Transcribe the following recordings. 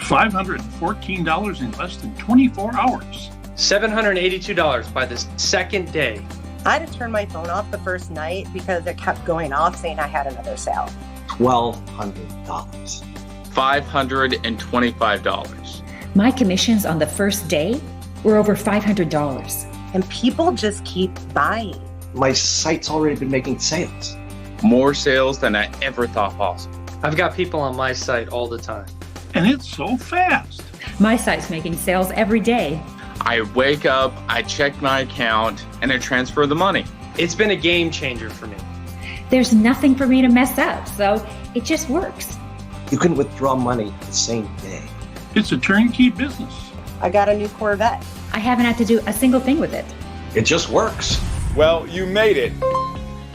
$514 in less than 24 hours. $782 by the second day. I had to turn my phone off the first night because it kept going off saying I had another sale. $1,200. $525. My commissions on the first day were over $500. And people just keep buying. My site's already been making sales. More sales than I ever thought possible. I've got people on my site all the time. And it's so fast. My site's making sales every day. I wake up, I check my account, and I transfer the money. It's been a game changer for me. There's nothing for me to mess up, so it just works. You can withdraw money the same day. It's a turnkey business. I got a new Corvette. I haven't had to do a single thing with it. It just works. Well, you made it.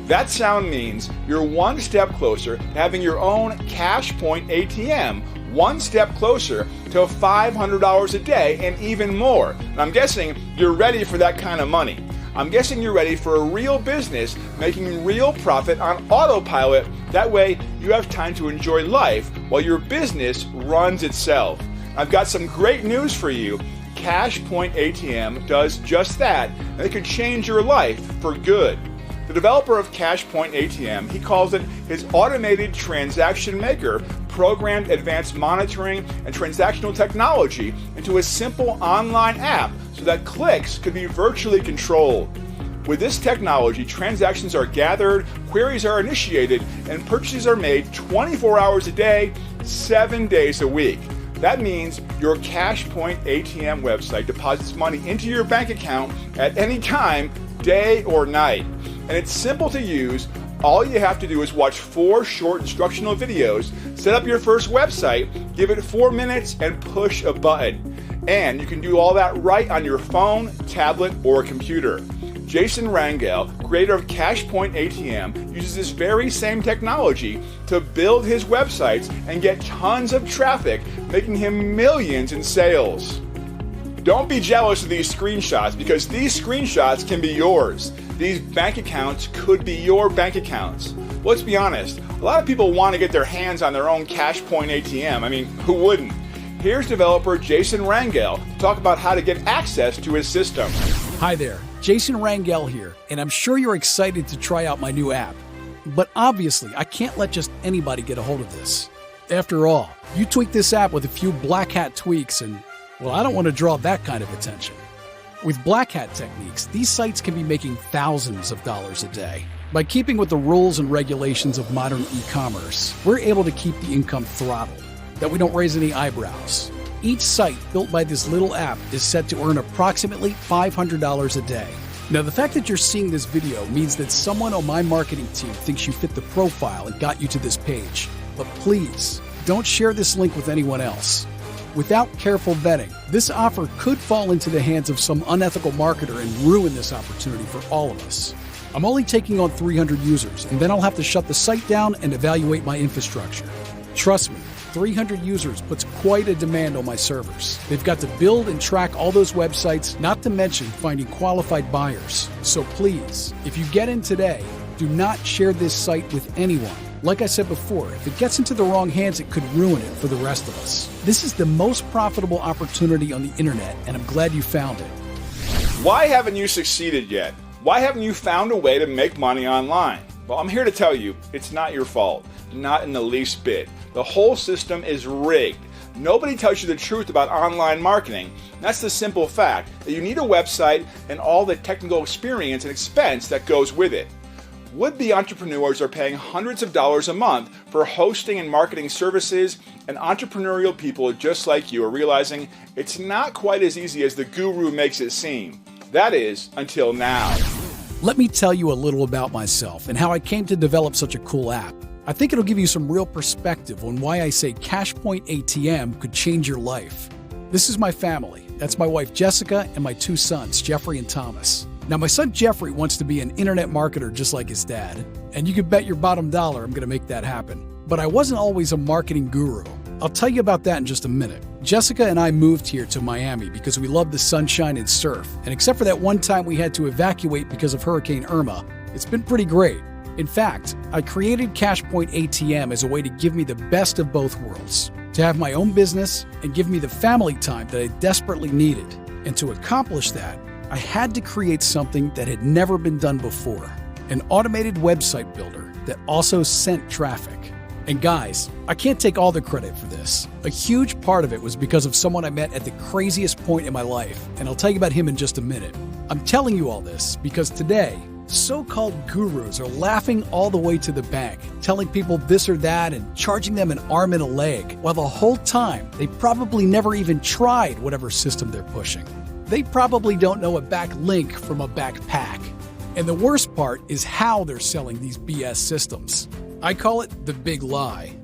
That sound means you're one step closer to having your own Cashpoint ATM, one step closer to $500 a day and even more. And I'm guessing you're ready for that kind of money. I'm guessing you're ready for a real business making real profit on autopilot. That way you have time to enjoy life while your business runs itself. I've got some great news for you. Cashpoint ATM does just that, and it could change your life for good. The developer of Cashpoint ATM, he calls it his automated transaction maker, programmed advanced monitoring and transactional technology into a simple online app so that clicks could be virtually controlled. With this technology, transactions are gathered, queries are initiated, and purchases are made 24 hours a day, 7 days a week. That means your Cashpoint ATM website deposits money into your bank account at any time, day or night. And it's simple to use. All you have to do is watch 4 short instructional videos, set up your first website, give it 4 minutes, and push a button. And you can do all that right on your phone, tablet, or computer. Jason Rangel, creator of Cashpoint ATM, uses this very same technology to build his websites and get tons of traffic, making him millions in sales. Don't be jealous of these screenshots, because these screenshots can be yours. These bank accounts could be your bank accounts. Let's be honest, a lot of people want to get their hands on their own Cashpoint ATM. I mean, who wouldn't? Here's developer Jason Rangel to talk about how to get access to his system. Hi there, Jason Rangel here, and I'm sure you're excited to try out my new app. But obviously, I can't let just anybody get a hold of this. After all, you tweak this app with a few black hat tweaks and, well, I don't want to draw that kind of attention. With black hat techniques, these sites can be making thousands of dollars a day. By keeping with the rules and regulations of modern e-commerce, we're able to keep the income throttled, that we don't raise any eyebrows. Each site built by this little app is set to earn approximately $500 a day. Now, the fact that you're seeing this video means that someone on my marketing team thinks you fit the profile and got you to this page. But please, don't share this link with anyone else. Without careful vetting, this offer could fall into the hands of some unethical marketer and ruin this opportunity for all of us. I'm only taking on 300 users, and then I'll have to shut the site down and evaluate my infrastructure. Trust me, 300 users puts quite a demand on my servers. They've got to build and track all those websites, not to mention finding qualified buyers. So please, if you get in today, do not share this site with anyone. Like I said before, if it gets into the wrong hands, it could ruin it for the rest of us. This is the most profitable opportunity on the internet, and I'm glad you found it. Why haven't you succeeded yet? Why haven't you found a way to make money online? Well, I'm here to tell you, it's not your fault. Not in the least bit. The whole system is rigged. Nobody tells you the truth about online marketing. That's the simple fact that you need a website and all the technical experience and expense that goes with it. Would-be entrepreneurs are paying hundreds of dollars a month for hosting and marketing services, and entrepreneurial people just like you are realizing it's not quite as easy as the guru makes it seem. That is, until now. Let me tell you a little about myself and how I came to develop such a cool app. I think it'll give you some real perspective on why I say Cashpoint ATM could change your life. This is my family. That's my wife Jessica and my 2 sons, Jeffrey and Thomas. Now, my son Jeffrey wants to be an internet marketer just like his dad, and you can bet your bottom dollar I'm going to make that happen. But I wasn't always a marketing guru. I'll tell you about that in just a minute. Jessica and I moved here to Miami because we love the sunshine and surf, and except for that one time we had to evacuate because of Hurricane Irma, it's been pretty great. In fact, I created Cashpoint ATM as a way to give me the best of both worlds. to have my own business and give me the family time that I desperately needed. And to accomplish that, I had to create something that had never been done before, an automated website builder that also sent traffic. And guys, I can't take all the credit for this. A huge part of it was because of someone I met at the craziest point in my life, and I'll tell you about him in just a minute. I'm telling you all this because today, so-called gurus are laughing all the way to the bank, telling people this or that and charging them an arm and a leg, while the whole time they probably never even tried whatever system they're pushing. They probably don't know a back link from a backpack. And the worst part is how they're selling these BS systems. I call it the big lie.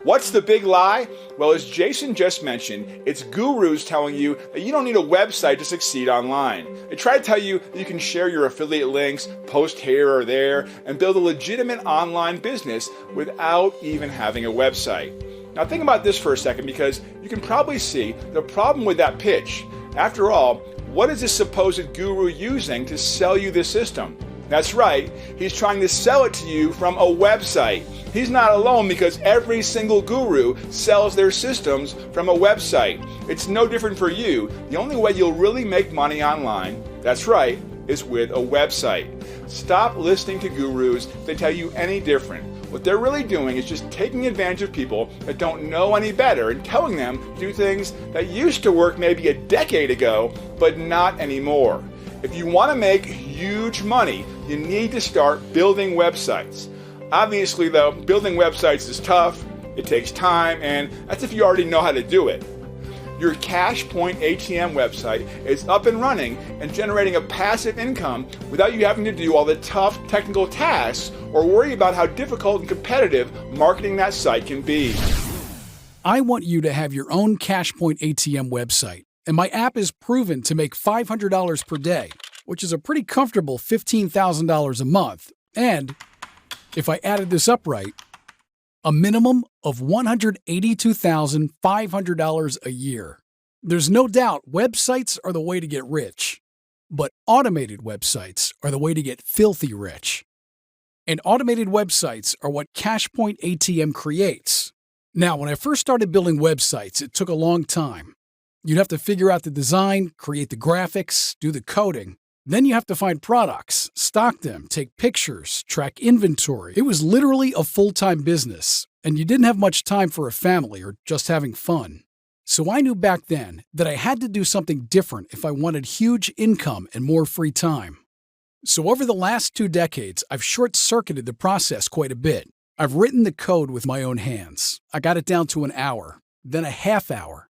What's the big lie? Well, as Jason just mentioned, it's gurus telling you that you don't need a website to succeed online. They try to tell you that you can share your affiliate links, post here or there, and build a legitimate online business without even having a website. Now think about this for a second, because you can probably see the problem with that pitch. After all, what is this supposed guru using to sell you this system? That's right, he's trying to sell it to you from a website. He's not alone, because every single guru sells their systems from a website. It's no different for you. The only way you'll really make money online, that's right, is with a website. Stop listening to gurus if they tell you any different. What they're really doing is just taking advantage of people that don't know any better and telling them to do things that used to work maybe a decade ago, but not anymore. If you want to make huge money, you need to start building websites. Obviously, though, building websites is tough, it takes time, and that's if you already know how to do it. Your Cashpoint ATM website is up and running and generating a passive income without you having to do all the tough technical tasks or worry about how difficult and competitive marketing that site can be. I want you to have your own Cashpoint ATM website, and my app is proven to make $500 per day, which is a pretty comfortable $15,000 a month, and if I added this up right, a minimum of $182,500 a year. There's no doubt websites are the way to get rich, but automated websites are the way to get filthy rich. And automated websites are what Cashpoint ATM creates. Now, when I first started building websites, it took a long time. You'd have to figure out the design, create the graphics, do the coding. Then you have to find products, stock them, take pictures, track inventory. It was literally a full-time business, and you didn't have much time for a family or just having fun. So I knew back then that I had to do something different if I wanted huge income and more free time. So over the last 2 decades, I've short-circuited the process quite a bit. I've written the code with my own hands. I got it down to an hour, then a half hour,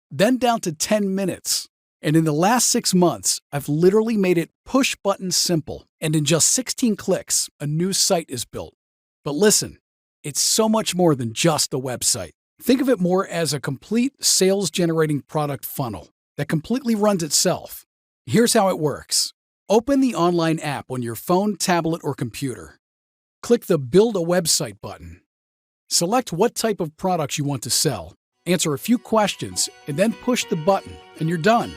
then down to 10 minutes. And in the last 6 months, I've literally made it push-button simple. And in just 16 clicks, a new site is built. But listen, it's so much more than just a website. Think of it more as a complete sales-generating product funnel that completely runs itself. Here's how it works. Open the online app on your phone, tablet, or computer. Click the Build a Website button. Select what type of products you want to sell. Answer a few questions, and then push the button, and you're done.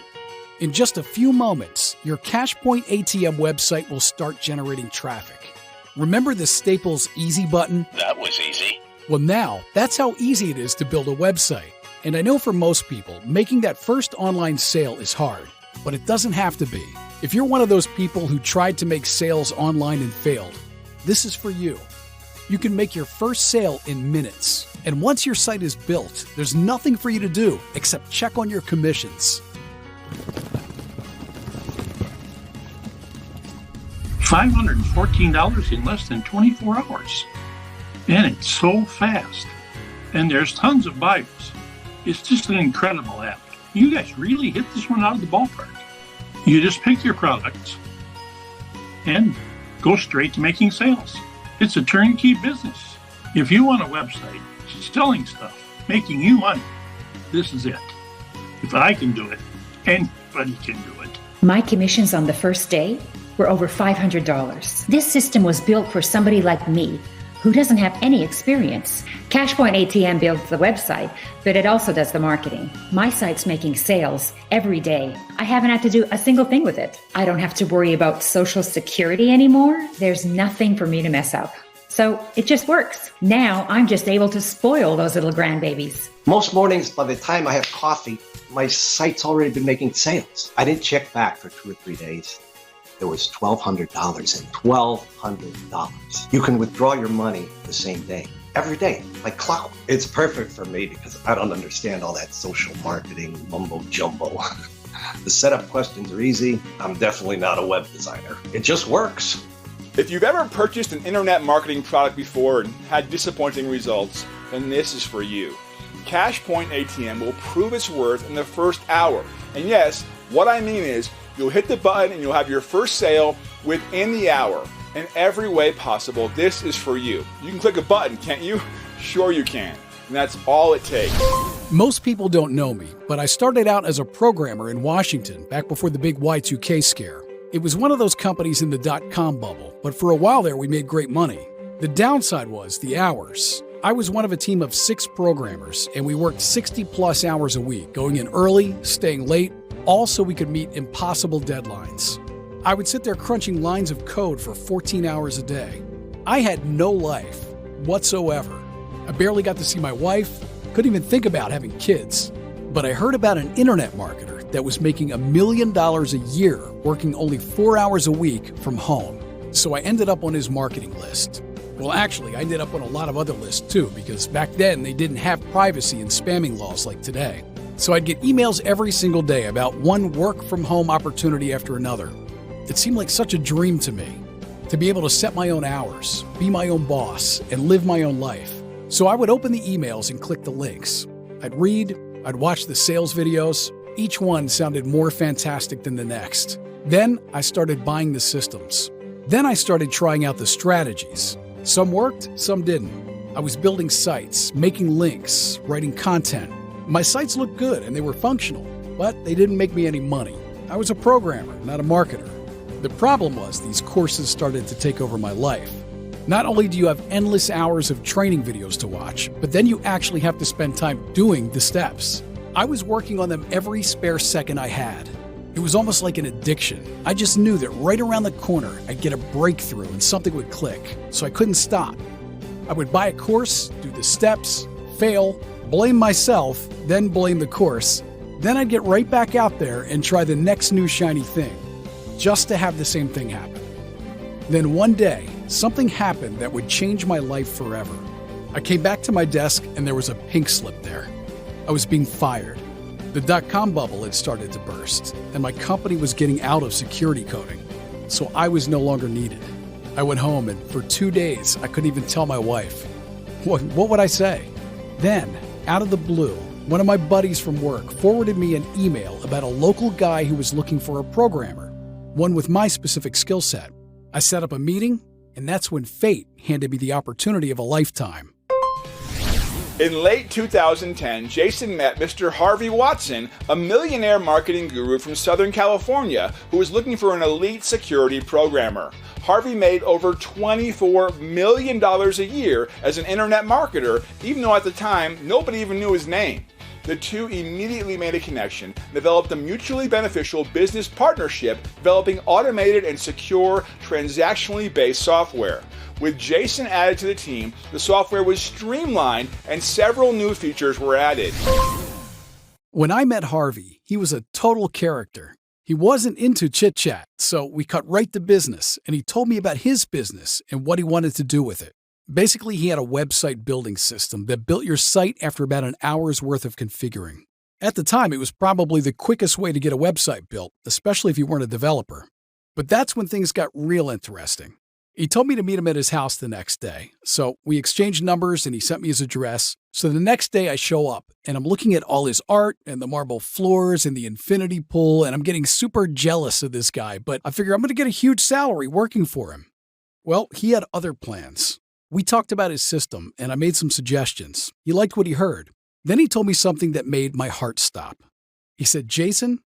In just a few moments, your Cashpoint ATM website will start generating traffic. Remember the Staples Easy button? That was easy. Well, now, that's how easy it is to build a website. And I know for most people, making that first online sale is hard, but it doesn't have to be. If you're one of those people who tried to make sales online and failed, this is for you. You can make your first sale in minutes. And once your site is built, there's nothing for you to do except check on your commissions. $514 in less than 24 hours. And it's so fast. And there's tons of buyers. It's just an incredible app. You guys really hit this one out of the ballpark. You just pick your products and go straight to making sales. It's a turnkey business. If you want a website, selling stuff, making you money, this is it. If I can do it, anybody can do it. My commissions on the first day were over $500. This system was built for somebody like me who doesn't have any experience. Cashpoint ATM builds the website, but it also does the marketing. My site's making sales every day. I haven't had to do a single thing with it. I don't have to worry about Social Security anymore. There's nothing for me to mess up. So it just works. Now I'm just able to spoil those little grandbabies. Most mornings, by the time I have coffee, my site's already been making sales. I didn't check back for 2 or 3 days. There was $1,200 in $1,200. You can withdraw your money the same day, every day, like clockwork. It's perfect for me because I don't understand all that social marketing mumbo jumbo. The setup questions are easy. I'm definitely not a web designer. It just works. If you've ever purchased an internet marketing product before and had disappointing results, then this is for you. Cashpoint ATM will prove its worth in the first hour. And yes, what I mean is you'll hit the button and you'll have your first sale within the hour. In every way possible, this is for you. You can click a button, can't you? Sure you can. And that's all it takes. Most people don't know me, but I started out as a programmer in Washington back before the big Y2K scare. It was one of those companies in the dot-com bubble, but for a while there we made great money. The downside was the hours. I was one of a team of 6 programmers, and we worked 60-plus hours a week, going in early, staying late, all so we could meet impossible deadlines. I would sit there crunching lines of code for 14 hours a day. I had no life whatsoever. I barely got to see my wife, couldn't even think about having kids. But I heard about an internet marketer that was making $1 million a year working only 4 hours a week from home. So I ended up on his marketing list. Well, actually, I ended up on a lot of other lists too, because back then they didn't have privacy and spamming laws like today. So I'd get emails every single day about one work-from-home opportunity after another. It seemed like such a dream to me, to be able to set my own hours, be my own boss, and live my own life. So I would open the emails and click the links. I'd read, I'd watch the sales videos. Each one sounded more fantastic than the next. Then I started buying the systems. Then I started trying out the strategies. Some worked, some didn't. I was building sites, making links, writing content. My sites looked good and they were functional, but they didn't make me any money. I was a programmer, not a marketer. The problem was these courses started to take over my life. Not only do you have endless hours of training videos to watch, but then you actually have to spend time doing the steps. I was working on them every spare second I had. It was almost like an addiction. I just knew that right around the corner, I'd get a breakthrough and something would click, so I couldn't stop. I would buy a course, do the steps, fail, blame myself, then blame the course. Then I'd get right back out there and try the next new shiny thing, just to have the same thing happen. Then one day, something happened that would change my life forever. I came back to my desk and there was a pink slip there. I was being fired. The dot-com bubble had started to burst, and my company was getting out of security coding, so I was no longer needed. I went home, and for 2 days, I couldn't even tell my wife. What would I say? Then, out of the blue, one of my buddies from work forwarded me an email about a local guy who was looking for a programmer, one with my specific skill set. I set up a meeting, and that's when fate handed me the opportunity of a lifetime. In late 2010, Jason met Mr. Harvey Watson, a millionaire marketing guru from Southern California who was looking for an elite security programmer. Harvey made over $24 million a year as an internet marketer, even though at the time, nobody even knew his name. The two immediately made a connection, developed a mutually beneficial business partnership, developing automated and secure, transactionally based software. With Jason added to the team, the software was streamlined and several new features were added. When I met Harvey, he was a total character. He wasn't into chit-chat, so we cut right to business, and he told me about his business and what he wanted to do with it. Basically, he had a website building system that built your site after about an hour's worth of configuring. At the time, it was probably the quickest way to get a website built, especially if you weren't a developer. But that's when things got real interesting. He told me to meet him at his house the next day, so we exchanged numbers and he sent me his address. So the next day I show up and I'm looking at all his art and the marble floors and the infinity pool, and I'm getting super jealous of this guy, but I figure I'm going to get a huge salary working for him. Well, he had other plans. We talked about his system and I made some suggestions. He liked what he heard. Then he told me something that made my heart stop. He said, "Jason,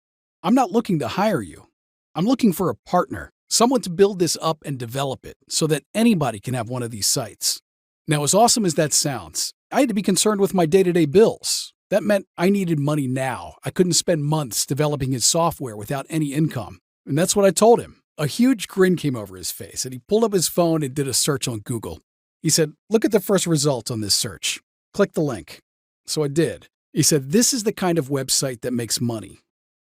I'm not looking to hire you. I'm looking for a partner. Someone to build this up and develop it so that anybody can have one of these sites." Now, as awesome as that sounds, I had to be concerned with my day-to-day bills. That meant I needed money now. I couldn't spend months developing his software without any income. And that's what I told him. A huge grin came over his face, and he pulled up his phone and did a search on Google. He said, look at the first results on this search. Click the link. So I did. He said, this is the kind of website that makes money.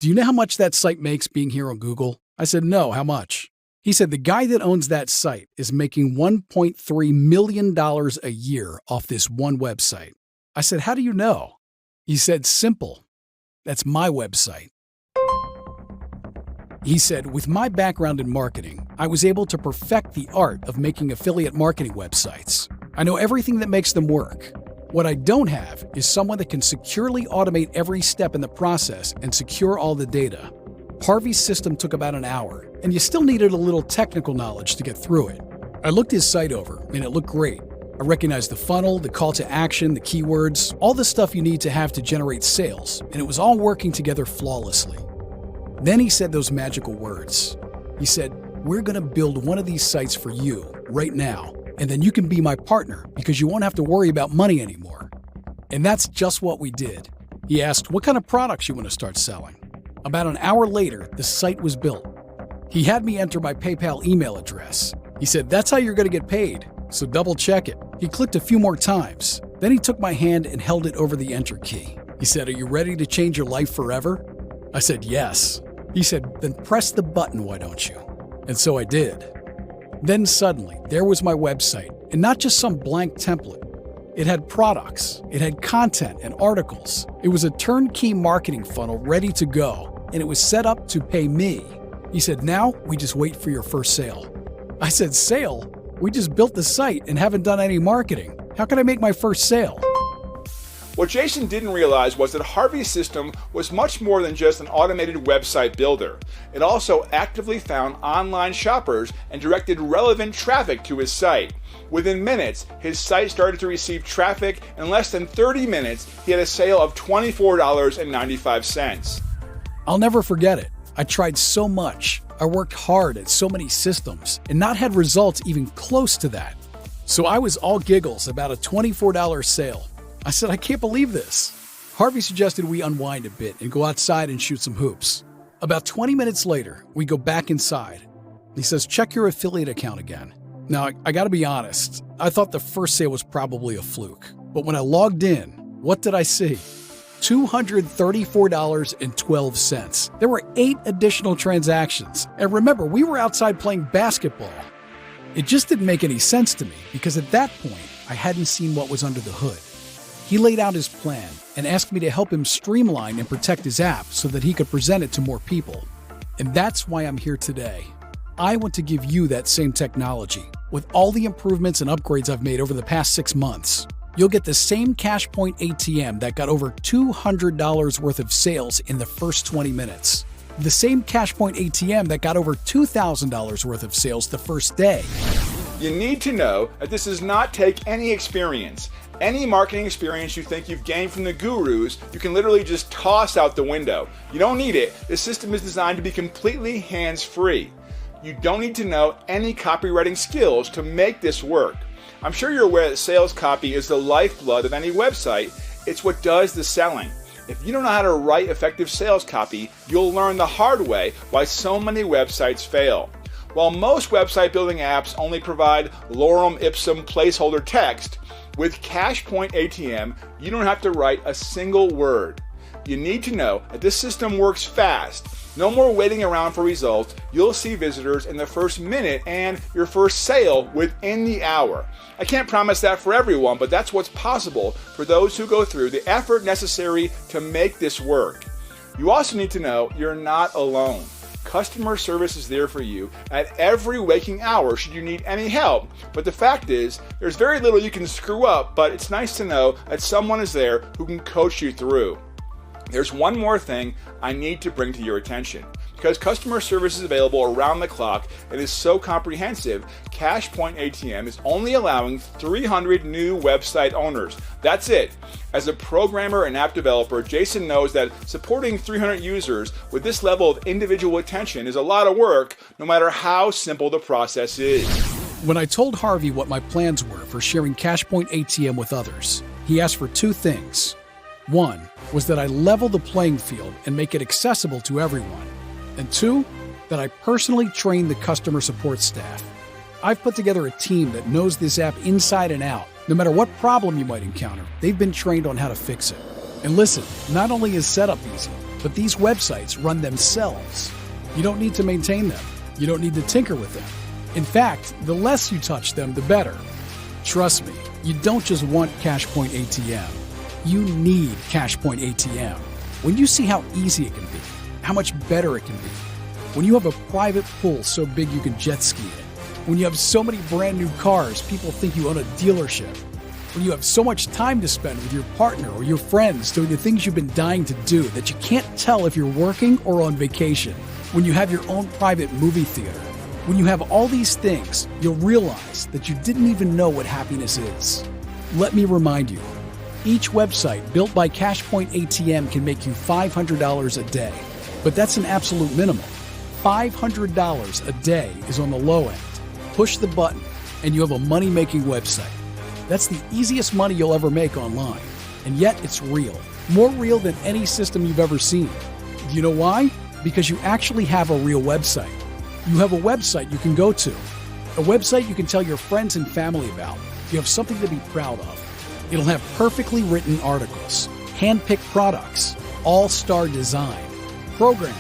Do you know how much that site makes being here on Google? I said, no, how much? He said, the guy that owns that site is making $1.3 million a year off this one website. I said, how do you know? He said, simple. That's my website. He said, with my background in marketing, I was able to perfect the art of making affiliate marketing websites. I know everything that makes them work. What I don't have is someone that can securely automate every step in the process and secure all the data. Harvey's system took about an hour, and you still needed a little technical knowledge to get through it. I looked his site over, and it looked great. I recognized the funnel, the call to action, the keywords, all the stuff you need to have to generate sales, and it was all working together flawlessly. Then he said those magical words. He said, we're going to build one of these sites for you right now, and then you can be my partner because you won't have to worry about money anymore. And that's just what we did. He asked, what kind of products you want to start selling? About an hour later, the site was built. He had me enter my PayPal email address. He said, that's how you're going to get paid, so double check it. He clicked a few more times. Then he took my hand and held it over the enter key. He said, are you ready to change your life forever? I said, yes. He said, then press the button, why don't you? And so I did. Then suddenly, there was my website, and not just some blank template. It had products, it had content and articles. It was a turnkey marketing funnel ready to go, and it was set up to pay me. He said, now we just wait for your first sale. I said, sale? We just built the site and haven't done any marketing. How can I make my first sale? What Jason didn't realize was that Harvey's system was much more than just an automated website builder. It also actively found online shoppers and directed relevant traffic to his site. Within minutes, his site started to receive traffic. In less than 30 minutes, he had a sale of $24.95. I'll never forget it. I tried so much. I worked hard at so many systems and not had results even close to that. So I was all giggles about a $24 sale. I said, I can't believe this. Harvey suggested we unwind a bit and go outside and shoot some hoops. About 20 minutes later, we go back inside. He says, check your affiliate account again. Now, I gotta be honest, I thought the first sale was probably a fluke. But when I logged in, what did I see? $234.12. There were 8 additional transactions. And remember, we were outside playing basketball. It just didn't make any sense to me because at that point, I hadn't seen what was under the hood. He laid out his plan and asked me to help him streamline and protect his app so that he could present it to more people. And that's why I'm here today. I want to give you that same technology. With all the improvements and upgrades I've made over the past 6 months, you'll get the same Cashpoint ATM that got over $200 worth of sales in the first 20 minutes. The same Cashpoint ATM that got over $2,000 worth of sales the first day. You need to know that this does not take any experience. Any marketing experience you think you've gained from the gurus, you can literally just toss out the window. You don't need it. This system is designed to be completely hands-free. You don't need to know any copywriting skills to make this work. I'm sure you're aware that sales copy is the lifeblood of any website. It's what does the selling. If you don't know how to write effective sales copy, you'll learn the hard way why so many websites fail. While most website building apps only provide lorem ipsum placeholder text, with Cashpoint ATM, you don't have to write a single word. You need to know that this system works fast. No more waiting around for results. You'll see visitors in the first minute and your first sale within the hour. I can't promise that for everyone, but that's what's possible for those who go through the effort necessary to make this work. You also need to know you're not alone. Customer service is there for you at every waking hour should you need any help. But the fact is, there's very little you can screw up, but it's nice to know that someone is there who can coach you through. There's one more thing I need to bring to your attention. Because customer service is available around the clock and is so comprehensive, Cashpoint ATM is only allowing 300 new website owners. That's it. As a programmer and app developer, Jason knows that supporting 300 users with this level of individual attention is a lot of work, no matter how simple the process is. When I told Harvey what my plans were for sharing Cashpoint ATM with others, he asked for 2 things. One was that I level the playing field and make it accessible to everyone. And 2, that I personally train the customer support staff. I've put together a team that knows this app inside and out. No matter what problem you might encounter, they've been trained on how to fix it. And listen, not only is setup easy, but these websites run themselves. You don't need to maintain them. You don't need to tinker with them. In fact, the less you touch them, the better. Trust me, you don't just want Cashpoint ATM. You need Cashpoint ATM. When you see how easy it can be, how much better it can be, when you have a private pool so big you can jet ski in it, when you have so many brand new cars people think you own a dealership, when you have so much time to spend with your partner or your friends doing the things you've been dying to do that you can't tell if you're working or on vacation, when you have your own private movie theater, when you have all these things, you'll realize that you didn't even know what happiness is. Let me remind you, each website built by Cashpoint ATM can make you $500 a day, but that's an absolute minimum. $500 a day is on the low end. Push the button, and you have a money-making website. That's the easiest money you'll ever make online, and yet it's real. More real than any system you've ever seen. Do you know why? Because you actually have a real website. You have a website you can go to, a website you can tell your friends and family about. You have something to be proud of. It'll have perfectly written articles, hand-picked products, all-star design, programming,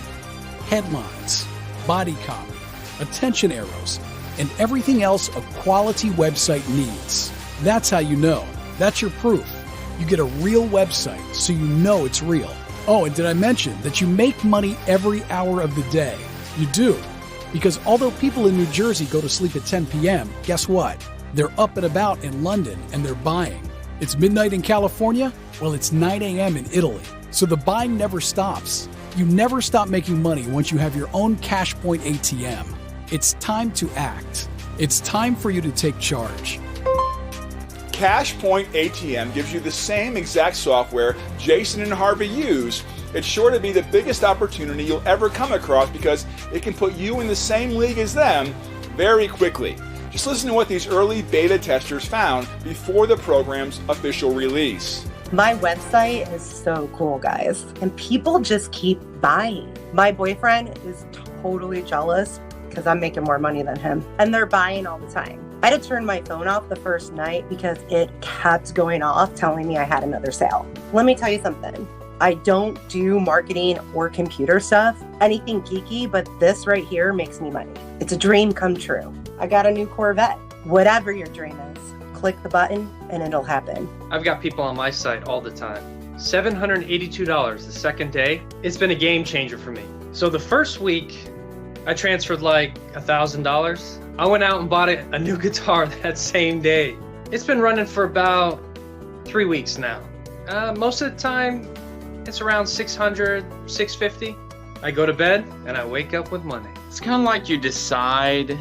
headlines, body copy, attention arrows, and everything else a quality website needs. That's how you know. That's your proof. You get a real website, so you know it's real. Oh, and did I mention that you make money every hour of the day? You do. Because although people in New Jersey go to sleep at 10 p.m., guess what? They're up and about in London and they're buying. It's midnight in California? Well, it's 9 a.m. in Italy. So the buying never stops. You never stop making money once you have your own Cashpoint ATM. It's time to act. It's time for you to take charge. Cashpoint ATM gives you the same exact software Jason and Harvey use. It's sure to be the biggest opportunity you'll ever come across because it can put you in the same league as them very quickly. Just listen to what these early beta testers found before the program's official release. My website is so cool, guys, and people just keep buying. My boyfriend is totally jealous because I'm making more money than him, and they're buying all the time. I had to turn my phone off the first night because it kept going off telling me I had another sale. Let me tell you something. I don't do marketing or computer stuff, anything geeky, but this right here makes me money. It's a dream come true. I got a new Corvette. Whatever your dream is, click the button and it'll happen. I've got people on my site all the time. $782 the second day. It's been a game changer for me. So the first week, I transferred like $1,000. I went out and bought a new guitar that same day. It's been running for about 3 weeks now. Most of the time, it's around $600, $650. I go to bed and I wake up with money. It's kind of like you decide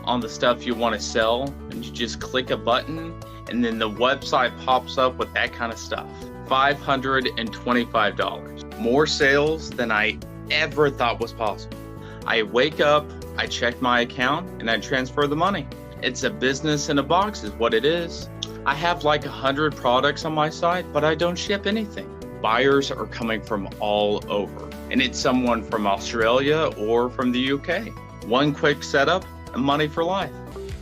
on the stuff you want to sell and you just click a button and then the website pops up with that kind of stuff. $525. More sales than I ever thought was possible. I wake up, I check my account, and I transfer the money. It's a business in a box is what it is. I have like 100 products on my site, but I don't ship anything. Buyers are coming from all over, and it's someone from Australia or from the UK. One quick setup and money for life.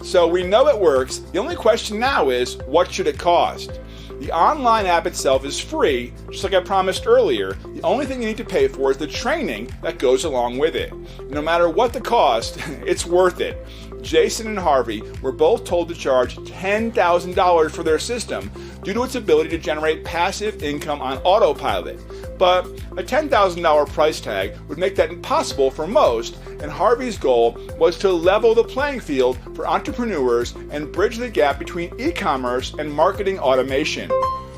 So we know it works. The only question now is, what should it cost? The online app itself is free, just like I promised earlier. The only thing you need to pay for is the training that goes along with it. No matter what the cost, it's worth it. Jason and Harvey were both told to charge $10,000 for their system due to its ability to generate passive income on autopilot. But a $10,000 price tag would make that impossible for most, and Harvey's goal was to level the playing field for entrepreneurs and bridge the gap between e-commerce and marketing automation.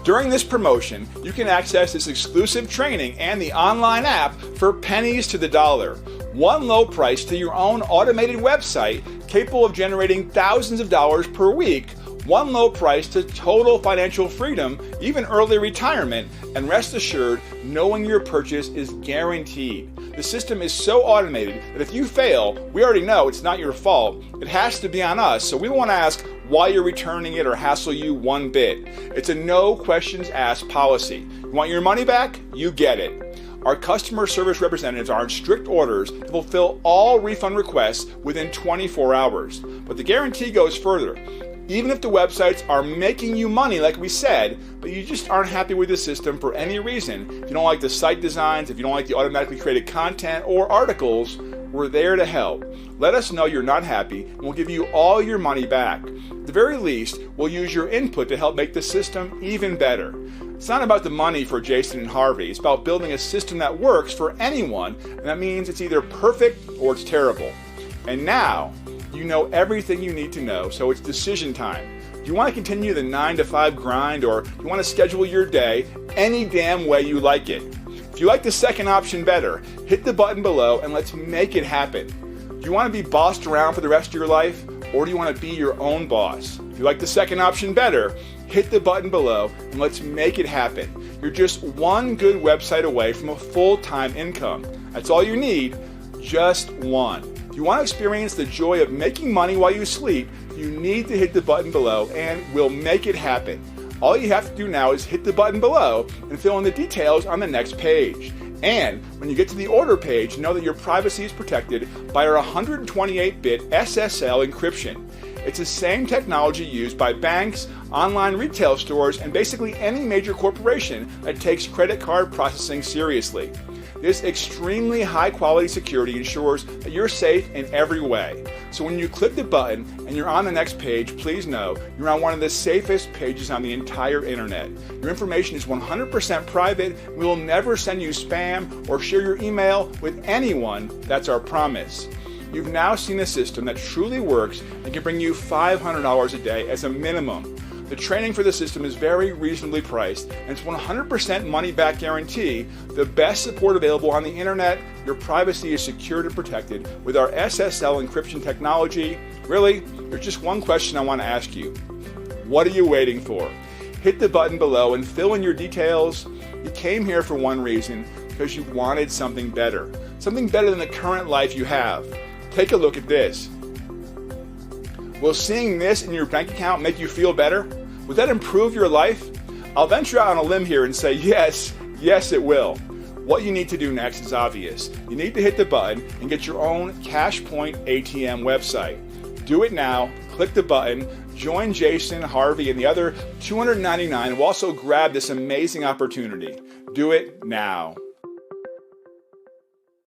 During this promotion, you can access this exclusive training and the online app for pennies to the dollar. One low price to your own automated website capable of generating thousands of dollars per week. One low price to total financial freedom, even early retirement, and rest assured, knowing your purchase is guaranteed. The system is so automated that if you fail, we already know it's not your fault. It has to be on us, so we don't want to ask why you're returning it or hassle you one bit. It's a no questions asked policy. You want your money back? You get it. Our customer service representatives are in strict orders to fulfill all refund requests within 24 hours. But the guarantee goes further. Even if the websites are making you money, like we said, but you just aren't happy with the system for any reason, if you don't like the site designs, if you don't like the automatically created content or articles, we're there to help. Let us know you're not happy, and we'll give you all your money back. At the very least, we'll use your input to help make the system even better. It's not about the money for Jason and Harvey. It's about building a system that works for anyone, and that means it's either perfect or it's terrible. And now, you know everything you need to know, so it's decision time. Do you want to continue the 9 to 5 grind, or do you want to schedule your day any damn way you like it? If you like the second option better, hit the button below and let's make it happen. Do you want to be bossed around for the rest of your life, or do you want to be your own boss? If you like the second option better, hit the button below and let's make it happen. You're just one good website away from a full-time income. That's all you need, just one. If you want to experience the joy of making money while you sleep, you need to hit the button below and we'll make it happen. All you have to do now is hit the button below and fill in the details on the next page. And when you get to the order page, know that your privacy is protected by our 128-bit SSL encryption. It's the same technology used by banks, online retail stores, and basically any major corporation that takes credit card processing seriously. This extremely high-quality security ensures that you're safe in every way. So when you click the button and you're on the next page, please know you're on one of the safest pages on the entire internet. Your information is 100% private. We will never send you spam or share your email with anyone. That's our promise. You've now seen a system that truly works and can bring you $500 a day as a minimum. The training for the system is very reasonably priced, and it's 100% money-back guarantee, the best support available on the internet. Your privacy is secured and protected with our SSL encryption technology. Really, there's just one question I want to ask you. What are you waiting for? Hit the button below and fill in your details. You came here for one reason, because you wanted something better. Something better than the current life you have. Take a look at this. Will seeing this in your bank account make you feel better? Would that improve your life? I'll venture out on a limb here and say yes, it will. What you need to do next is obvious. You need to hit the button and get your own Cashpoint ATM website. Do it now, click the button, join Jason, Harvey, and the other 299 who also grab this amazing opportunity. Do it now.